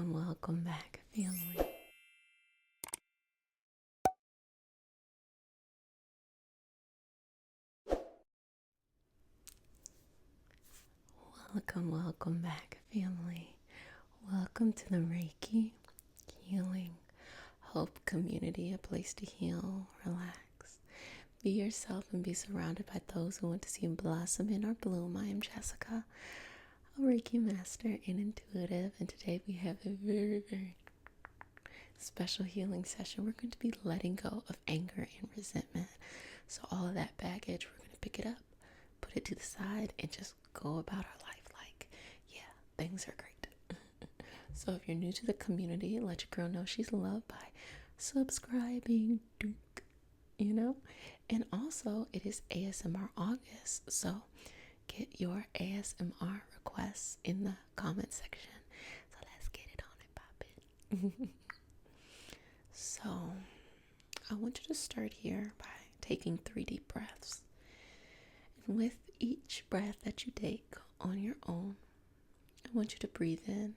Welcome back, family. Welcome back, family. Welcome to the Reiki Healing Hope Community, a place to heal, relax, be yourself, and be surrounded by those who want to see you blossom in or bloom. I am Jessica, a Reiki master and intuitive, and today we have a very, very special healing session. We're going to be letting go of anger and resentment. So all of that baggage, we're going to pick it up, put it to the side, and just go about our life like, yeah, things are great. So if you're new to the community, let your girl know she's loved by subscribing, and also it is ASMR August, so get your ASMR requests in the comment section. So let's get it on and poppin'. So I want you to start here by taking 3 deep breaths. And with each breath that you take on your own, I want you to breathe in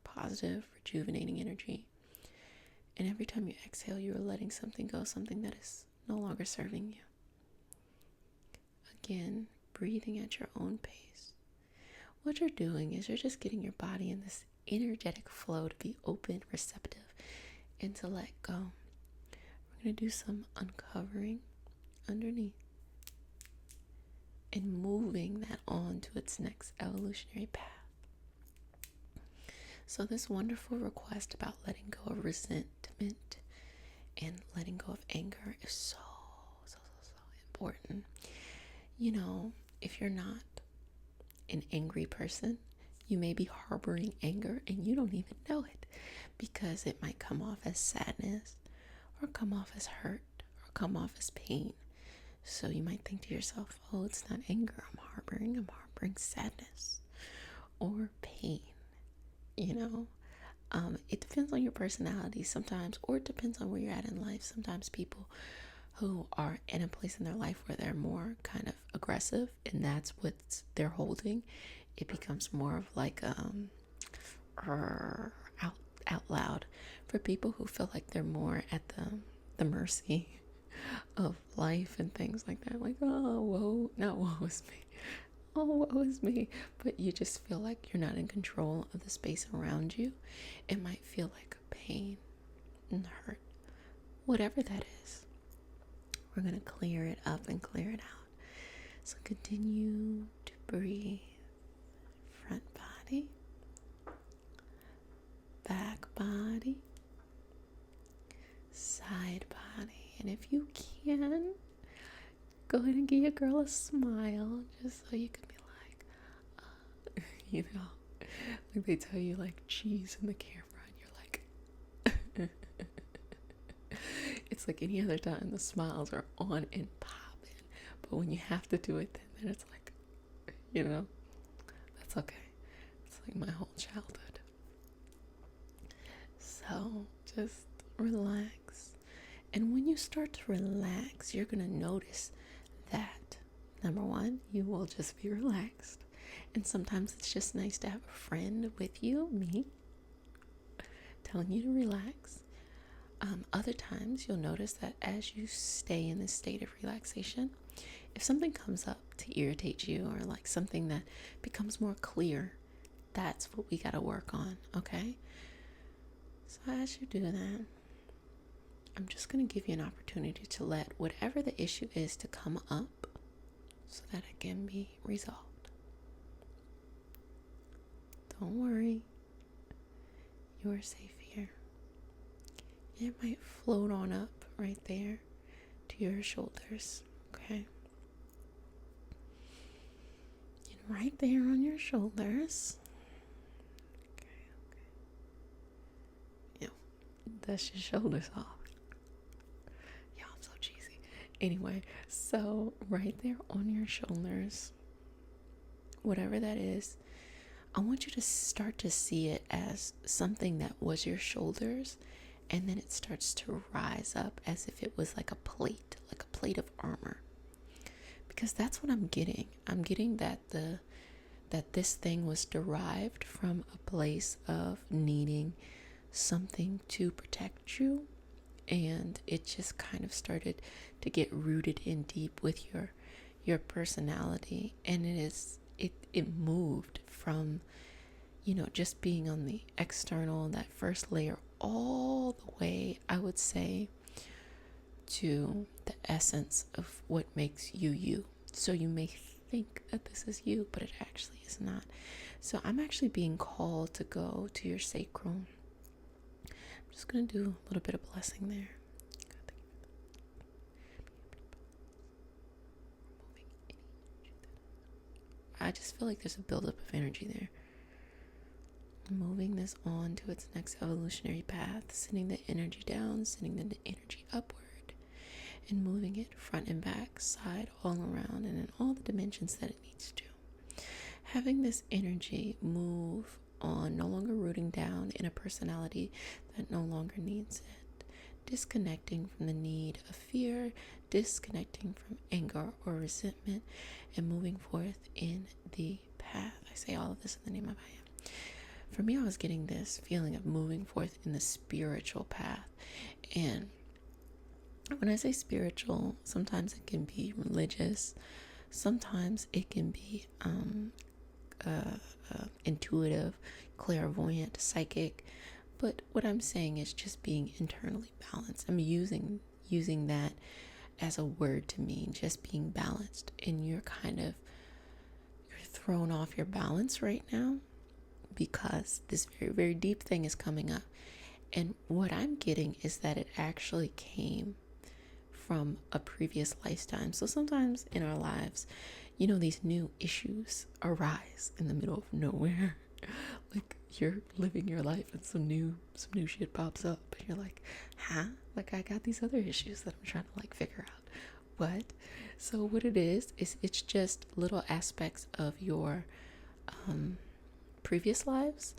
positive, rejuvenating energy. And every time you exhale, you are letting something go, something that is no longer serving you. Again, breathing at your own pace. What you're doing is you're just getting your body in this energetic flow to be open, receptive, and to let go. We're going to do some uncovering underneath and moving that on to its next evolutionary path. So this wonderful request about letting go of resentment and letting go of anger is so important. You know, if you're not an angry person, you may be harboring anger and you don't even know it, because it might come off as sadness or come off as hurt or come off as pain. So you might think to yourself, oh, it's not anger I'm harboring sadness or pain. It depends on your personality sometimes, or it depends on where you're at in life. Sometimes people who are in a place in their life where they're more kind of aggressive and that's what they're holding, it becomes more of like out loud. For people who feel like they're more at the mercy of life and things like that, like, oh, woe, not woe is me, oh, woe is me, but you just feel like you're not in control of the space around you. It might feel like pain and hurt, whatever that is. We're going to clear it up and clear it out. So continue to breathe. Front body, back body, side body. And if you can, go ahead and give your girl a smile, just so you can be like, like they tell you, like, cheese in the camera, and you're like, it's like any other time, the smiles are on and popping. But when you have to do it, then it's like, that's okay. It's like my whole childhood. So just relax. And when you start to relax, you're going to notice that, number one, you will just be relaxed. And sometimes it's just nice to have a friend with you, me, telling you to relax. Other times you'll notice that as you stay in this state of relaxation, if something comes up to irritate you, or like something that becomes more clear, that's what we got to work on, okay? So as you do that, I'm just going to give you an opportunity to let whatever the issue is to come up so that it can be resolved. Don't worry, you are safe here. It might float on up right there to your shoulders, okay? And right there on your shoulders, dust your shoulders off. Yeah, I'm so cheesy. Anyway, so right there on your shoulders, whatever that is, I want you to start to see it as something that was your shoulders, and then it starts to rise up as if it was like a plate of armor. Because that's what I'm getting. I'm getting that this thing was derived from a place of needing something to protect you, and it just kind of started to get rooted in deep with your personality. And it moved from, just being on the external, that first layer, all the way, I would say, to the essence of what makes you you. So you may think that this is you, but it actually is not. So I'm actually being called to go to your sacral. I'm just going to do a little bit of blessing there. I just feel like there's a buildup of energy there. Moving this on to its next evolutionary path, sending the energy down, sending the energy upward, and moving it front and back, side, all around, and in all the dimensions that it needs to. Having this energy move on, no longer rooting down in a personality that no longer needs it. Disconnecting from the need of fear, disconnecting from anger or resentment, and moving forth in the path. I say all of this in the name of I Am. For me, I was getting this feeling of moving forth in the spiritual path. And when I say spiritual, sometimes it can be religious, sometimes it can be intuitive, clairvoyant, psychic. But what I'm saying is just being internally balanced. I'm using that as a word to mean just being balanced. And you're thrown off your balance right now because this very, very deep thing is coming up. And what I'm getting is that it actually came from a previous lifetime. So sometimes in our lives, these new issues arise in the middle of nowhere. Like you're living your life and some new shit pops up and you're like, huh? Like I got these other issues that I'm trying to figure out. What? So what it is it's just little aspects of your previous lives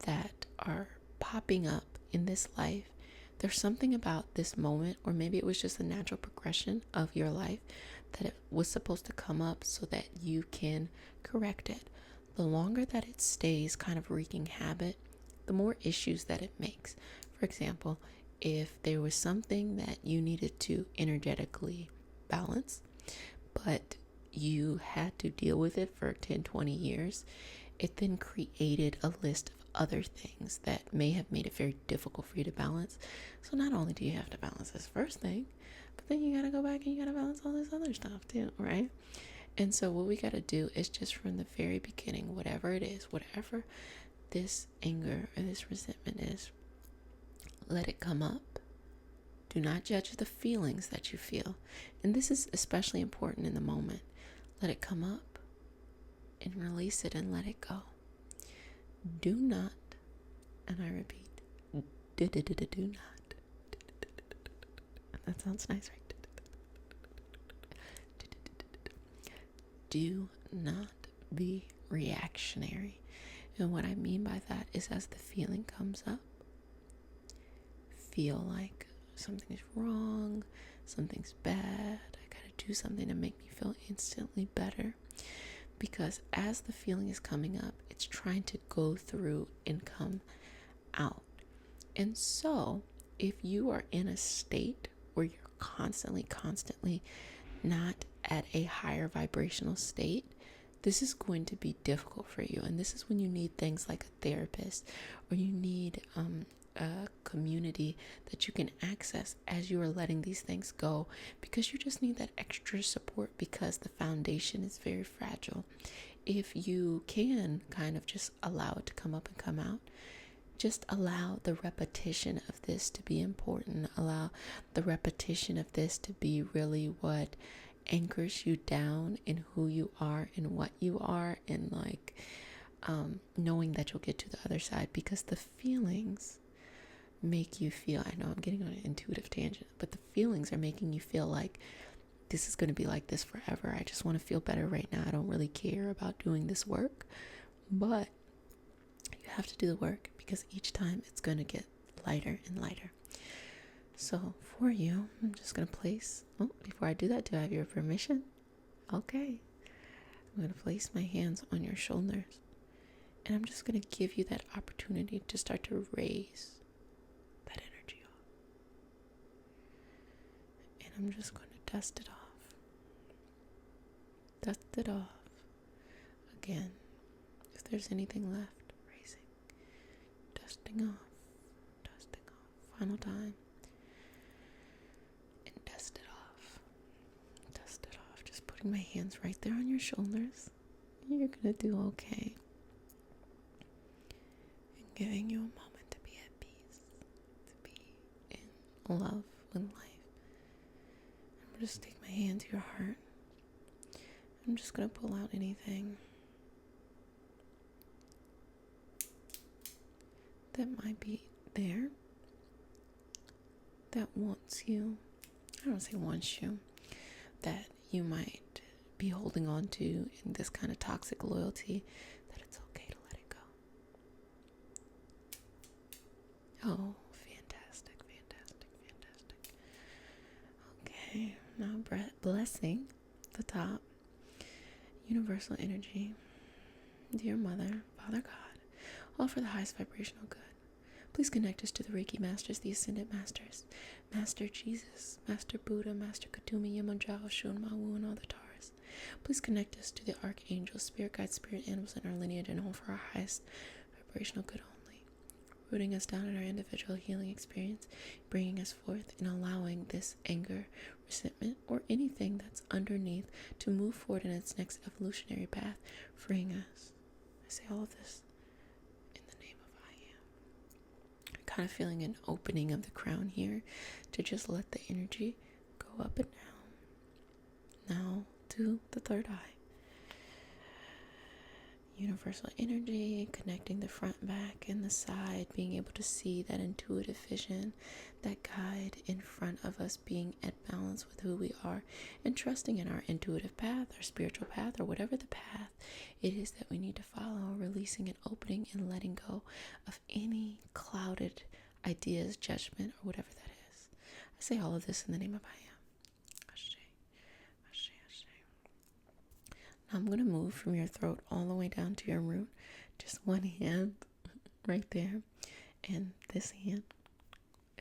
that are popping up in this life. There's something about this moment, or maybe it was just a natural progression of your life, that it was supposed to come up so that you can correct it. The longer that it stays kind of wreaking havoc, the more issues that it makes. For example, if there was something that you needed to energetically balance, but you had to deal with it for 10, 20 years, it then created a list of other things that may have made it very difficult for you to balance. So not only do you have to balance this first thing, but then you got to go back and you got to balance all this other stuff too, right? And so what we got to do is just from the very beginning, whatever it is, whatever this anger or this resentment is, let it come up. Do not judge the feelings that you feel. And this is especially important in the moment. Let it come up and release it and let it go. Do not, and I repeat, do not. That sounds nice, right? Do not be reactionary. And what I mean by that is, as the feeling comes up, feel like something's wrong, something's bad, I gotta do something to make me feel instantly better. Because as the feeling is coming up, it's trying to go through and come out. And so if you are in a state where you're constantly not at a higher vibrational state, this is going to be difficult for you. And this is when you need things like a therapist, or you need a community that you can access as you are letting these things go, because you just need that extra support because the foundation is very fragile. If you can kind of just allow it to come up and come out, just allow the repetition of this to be important. Allow the repetition of this to be really what anchors you down in who you are and what you are, and knowing that you'll get to the other side, because the feelings make you feel, I know I'm getting on an intuitive tangent, but the feelings are making you feel like this is going to be like this forever. I just want to feel better right now. I don't really care about doing this work, but you have to do the work, because each time it's going to get lighter and lighter. So for you, I'm just going to place, before I do that, do I have your permission? Okay. I'm going to place my hands on your shoulders, and I'm just going to give you that opportunity to start to raise I'm just going to dust it off. Dust it off. Again, if there's anything left, raising, dusting off, final time, and dust it off, just putting my hands right there on your shoulders. You're gonna do okay, and giving you a moment to be at peace, to be in love with life. I'm just take my hand to your heart. I'm just gonna pull out anything that might be there that wants you. I don't say wants you, that you might be holding on to in this kind of toxic loyalty, that it's okay to let it go. Oh, fantastic. Okay, now blessing the top. Universal energy, dear Mother, Father God, all for the highest vibrational good. Please connect us to the Reiki Masters, the Ascended Masters, Master Jesus, Master Buddha, Master Katumi, Yamanjao, Shun, Mawu, and all the Taurus. Please connect us to the Archangels, Spirit Guides, Spirit Animals in our lineage, and all for our highest vibrational good only. Rooting us down in our individual healing experience, bringing us forth and allowing this anger, resentment, or anything that's underneath to move forward in its next evolutionary path, freeing us. I say all of this in the name of I Am. I'm kind of feeling an opening of the crown here to just let the energy go up and down. Now to the third eye. Universal energy, connecting the front, back, and the side, being able to see that intuitive vision, that guide in front of us, being at balance with who we are, and trusting in our intuitive path, our spiritual path, or whatever the path it is that we need to follow, releasing and opening and letting go of any clouded ideas, judgment, or whatever that is. I say all of this in the name of I Am. I'm going to move from your throat all the way down to your root. Just one hand right there. And this hand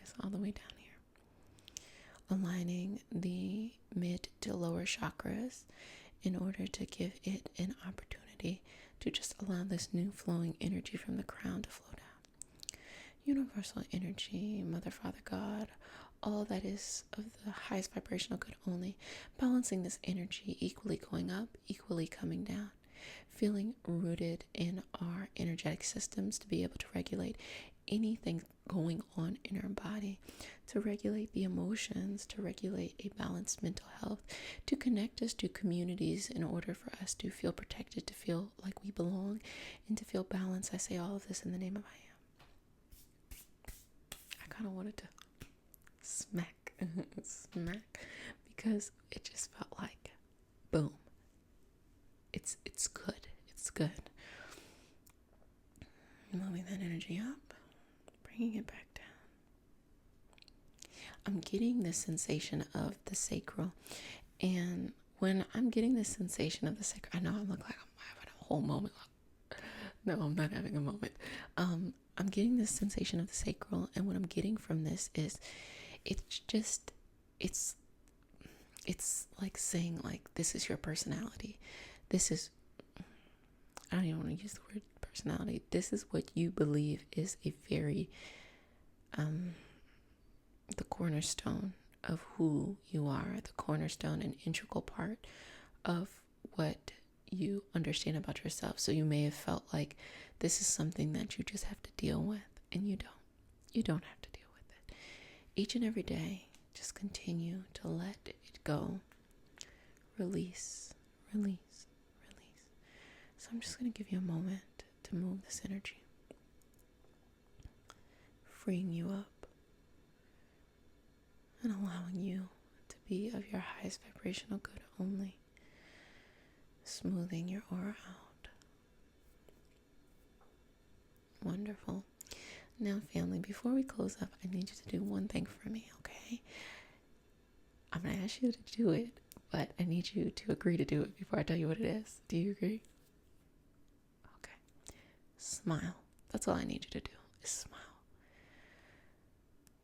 is all the way down here. Aligning the mid to lower chakras in order to give it an opportunity to just allow this new flowing energy from the crown to flow down. Universal energy, Mother, Father, God, all that is of the highest vibrational good only, balancing this energy, equally going up, equally coming down, feeling rooted in our energetic systems to be able to regulate anything going on in our body, to regulate the emotions, to regulate a balanced mental health, to connect us to communities in order for us to feel protected, to feel like we belong, and to feel balanced. I say all of this in the name of I Am. I kind of wanted to smack because it just felt like boom, it's good. Moving that energy up, bringing it back down. I'm getting this sensation of the sacral, and when I'm getting this sensation of the sacral, I know I look like I'm having a whole moment. No, I'm not having a moment. I'm getting this sensation of the sacral, and what I'm getting from this is it's like saying, like, this is your personality. This is, I don't even want to use the word personality. This is what you believe is a very, the cornerstone of who you are, the cornerstone and integral part of what you understand about yourself. So you may have felt like this is something that you just have to deal with, and you don't. You don't have to deal with it. Each and every day, just continue to let it go. Release. So I'm just going to give you a moment to move this energy, freeing you up and allowing you to be of your highest vibrational good only, smoothing your aura out. Wonderful. Now, family, before we close up, I need you to do one thing for me, okay? I'm going to ask you to do it, but I need you to agree to do it before I tell you what it is. Do you agree? Okay. Smile. That's all I need you to do, is smile.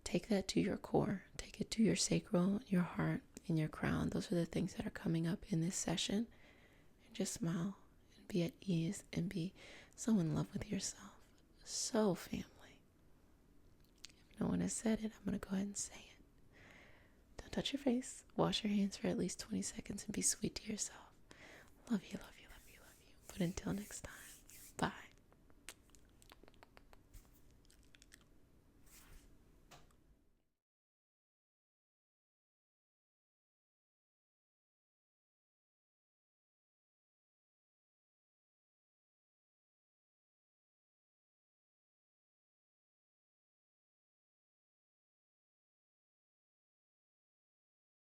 Take that to your core. Take Get to your sacral, your heart, and your crown. Those are the things that are coming up in this session. And just smile and be at ease and be so in love with yourself. So family. If no one has said it, I'm going to go ahead and say it. Don't touch your face. Wash your hands for at least 20 seconds and be sweet to yourself. Love you, love you, love you, love you. But until next time.